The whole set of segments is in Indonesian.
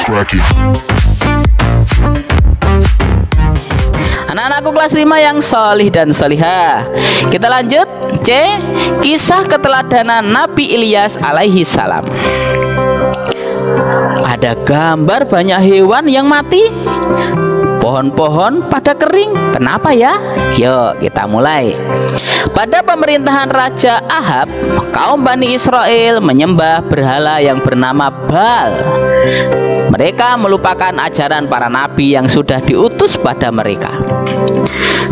crack it. Anak-anakku kelas 5 yang solih dan solihah, kita lanjut. C. Kisah keteladanan Nabi Ilyas alaihi salam. Ada gambar banyak hewan yang mati, pohon-pohon pada kering. Kenapa ya? Yuk kita mulai. Pada pemerintahan Raja Ahab, kaum Bani Israel menyembah berhala yang bernama Baal. Mereka melupakan ajaran para nabi yang sudah diutus pada mereka.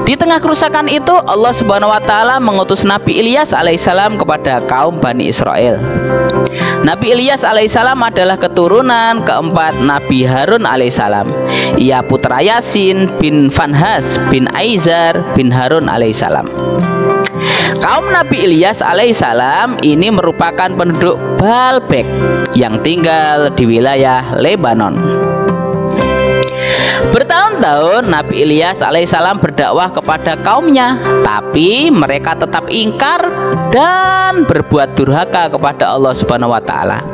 Di tengah kerusakan itu, Allah Subhanahu wa taala mengutus Nabi Ilyas alaihissalam kepada kaum Bani Israel. Nabi Ilyas alaihissalam adalah keturunan keempat Nabi Harun alaihissalam. Ia putra Yasin bin Fanhas bin Aizar bin Harun alaihissalam. Kaum Nabi Ilyas alaihissalam ini merupakan penduduk Baalbek yang tinggal di wilayah Lebanon. Bertahun-tahun Nabi Ilyas alaihissalam berdakwah kepada kaumnya, tapi mereka tetap ingkar dan berbuat durhaka kepada Allah Subhanahu wa taala.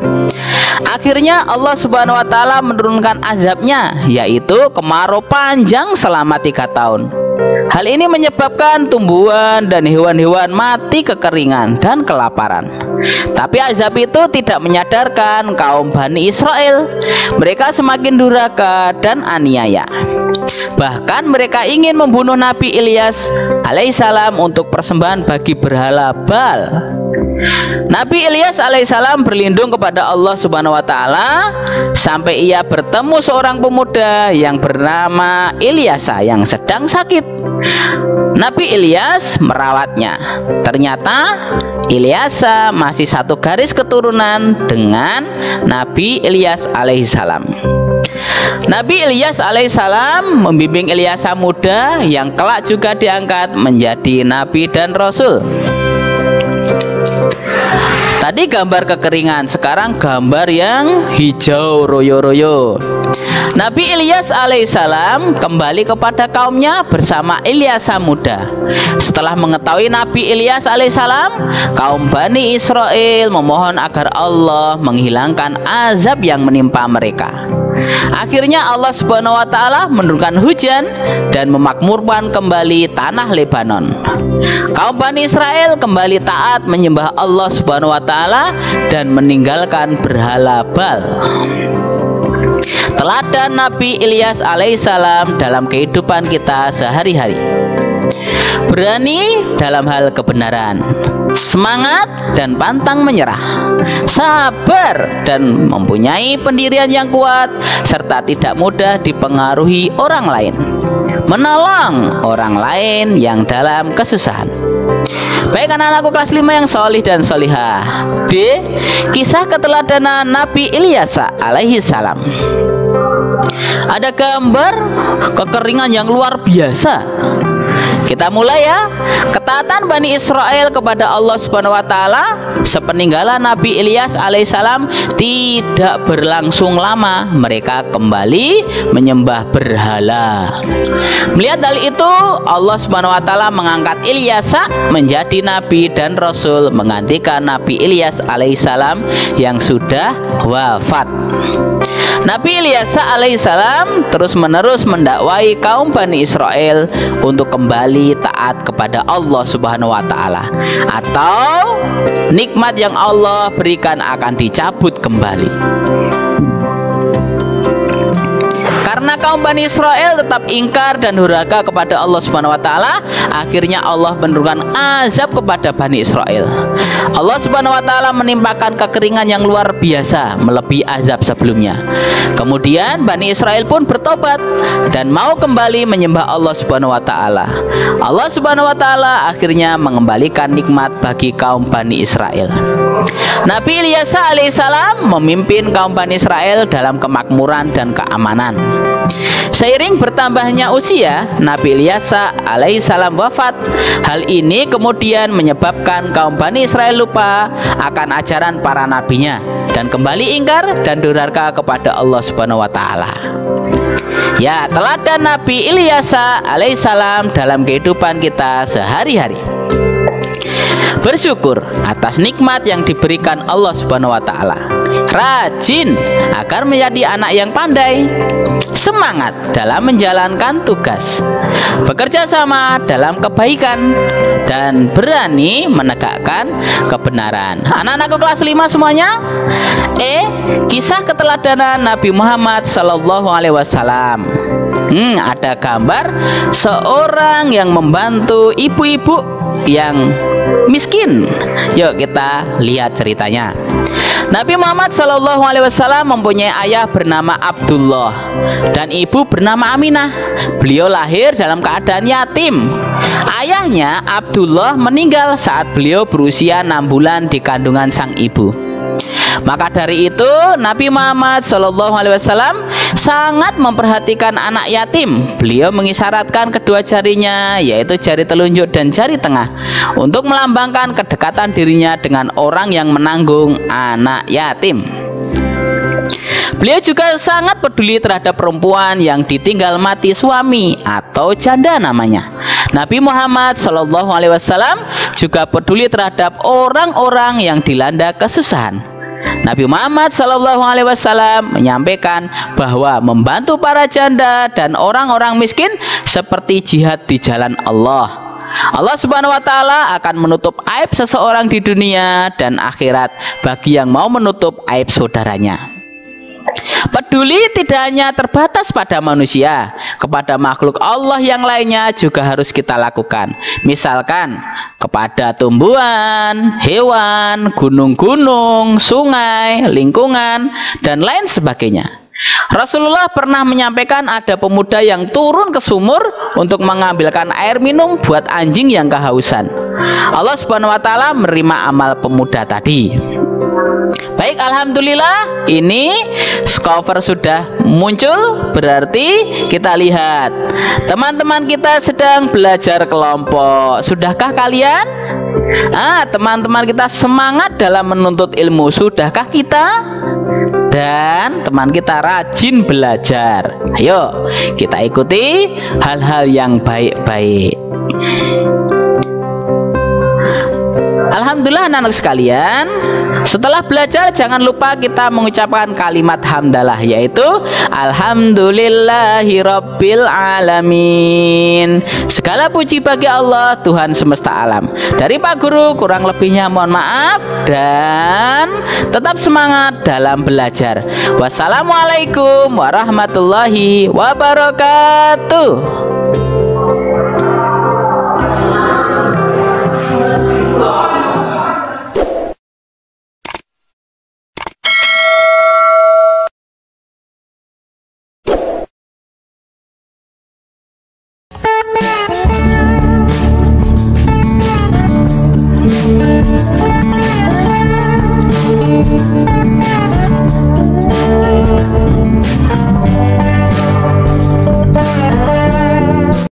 Akhirnya Allah Subhanahu wa taala menurunkan azabnya, yaitu kemarau panjang selama 3 tahun. Hal ini menyebabkan tumbuhan dan hewan-hewan mati kekeringan dan kelaparan. Tapi azab itu tidak menyadarkan kaum Bani Israel. Mereka semakin durhaka dan aniaya. Bahkan mereka ingin membunuh Nabi Ilyas alaihissalam untuk persembahan bagi berhala Baal. Nabi Ilyas alaihissalam berlindung kepada Allah Subhanahu wa taala sampai ia bertemu seorang pemuda yang bernama Ilyasa yang sedang sakit. Nabi Ilyas merawatnya. Ternyata Ilyasa masih satu garis keturunan dengan Nabi Ilyas alaihissalam. Nabi Ilyas alaihissalam membimbing Ilyasa muda yang kelak juga diangkat menjadi nabi dan rasul. Tadi gambar kekeringan, sekarang gambar yang hijau royo-royo. Nabi Ilyas alaihissalam kembali kepada kaumnya bersama Ilyasa muda. Setelah mengetahui Nabi Ilyas alaihissalam, kaum Bani Israel memohon agar Allah menghilangkan azab yang menimpa mereka. Akhirnya Allah Subhanahu wa taala menurunkan hujan dan memakmurkan kembali tanah Lebanon. Kaum Bani Israel kembali taat menyembah Allah Subhanahu wa taala dan meninggalkan berhala Baal. Teladan Nabi Ilyas alaihissalam dalam kehidupan kita sehari-hari. Berani dalam hal kebenaran, semangat dan pantang menyerah, sabar dan mempunyai pendirian yang kuat, serta tidak mudah dipengaruhi orang lain, menolong orang lain yang dalam kesusahan. Baik anak-anakku kelas 5 yang solih dan solihah. B. Kisah keteladanan Nabi Ilyas alaihi salam. Ada gambar kekeringan yang luar biasa. Kita mulai ya. Ketaatan Bani Israel kepada Allah Subhanahu wa taala sepeninggalan Nabi Ilyas alaihissalam tidak berlangsung lama. Mereka kembali menyembah berhala. Melihat hal itu, Allah Subhanahu wa taala mengangkat Ilyasa menjadi nabi dan rasul menggantikan Nabi Ilyas alaihissalam yang sudah wafat. Nabi Ilyas alaihissalam terus-menerus mendakwai kaum Bani Israel untuk kembali taat kepada Allah Subhanahu wa taala, atau nikmat yang Allah berikan akan dicabut kembali. Karena kaum Bani Israel tetap ingkar dan durhaka kepada Allah Subhanahu wa taala, akhirnya Allah menurunkan azab kepada Bani Israel. Allah Subhanahu wa taala menimpakan kekeringan yang luar biasa melebihi azab sebelumnya. Kemudian Bani Israel pun bertobat dan mau kembali menyembah Allah Subhanahu wa taala. Allah Subhanahu wa taala akhirnya mengembalikan nikmat bagi kaum Bani Israel. Nabi Ilyas alaihissalam memimpin kaum Bani Israel dalam kemakmuran dan keamanan. Seiring bertambahnya usia, Nabi Ilyas alaihissalam wafat. Hal ini kemudian menyebabkan kaum Bani Israel lupa akan ajaran para nabinya dan kembali ingkar dan durhaka kepada Allah Subhanahu wa taala. Ya, teladan Nabi Ilyas alaihissalam dalam kehidupan kita sehari-hari. Bersyukur atas nikmat yang diberikan Allah Subhanahu wa taala. rajin agar menjadi anak yang pandai, semangat dalam menjalankan tugas, bekerja sama dalam kebaikan, dan berani menegakkan kebenaran. Anak-anakku kelas 5 semuanya. Kisah keteladanan Nabi Muhammad Sallallahu Alaihi Wasallam. Ada gambar seorang yang membantu ibu-ibu yang miskin. Yuk kita lihat ceritanya. Nabi Muhammad Sallallahu Alaihi Wasallam mempunyai ayah bernama Abdullah dan ibu bernama Aminah. Beliau lahir dalam keadaan yatim. Ayahnya Abdullah meninggal saat beliau berusia 6 bulan di kandungan sang ibu. Maka dari itu Nabi Muhammad Sallallahu Alaihi Wasallam sangat memperhatikan anak yatim. Beliau mengisyaratkan kedua jarinya, yaitu jari telunjuk dan jari tengah, untuk melambangkan kedekatan dirinya dengan orang yang menanggung anak yatim. Beliau juga sangat peduli terhadap perempuan yang ditinggal mati suami atau janda namanya. Nabi Muhammad Sallallahu Alaihi Wasallam juga peduli terhadap orang-orang yang dilanda kesusahan. Nabi Muhammad Sallallahu Alaihi Wasallam menyampaikan bahwa membantu para janda dan orang-orang miskin seperti jihad di jalan Allah. Allah Subhanahu wa Ta'ala akan menutup aib seseorang di dunia dan akhirat bagi yang mau menutup aib saudaranya. Peduli tidak hanya terbatas pada manusia, kepada makhluk Allah yang lainnya juga harus kita lakukan. Misalkan kepada tumbuhan, hewan, gunung-gunung, sungai, lingkungan, dan lain sebagainya. Rasulullah pernah menyampaikan ada pemuda yang turun ke sumur untuk mengambilkan air minum buat anjing yang kehausan. Allah Subhanahu wa Ta'ala menerima amal pemuda tadi. Baik, alhamdulillah ini cover sudah muncul, berarti kita lihat teman-teman kita sedang belajar kelompok. Sudahkah kalian? Teman-teman kita semangat dalam menuntut ilmu. Sudahkah kita? Dan teman kita rajin belajar. Ayo kita ikuti hal-hal yang baik-baik. Alhamdulillah anak-anak sekalian, setelah belajar jangan lupa kita mengucapkan kalimat hamdalah, yaitu Alhamdulillahirabbil alamin. Segala puji bagi Allah, Tuhan semesta alam. Dari Pak Guru kurang lebihnya mohon maaf, dan tetap semangat dalam belajar. Wassalamualaikum warahmatullahi wabarakatuh.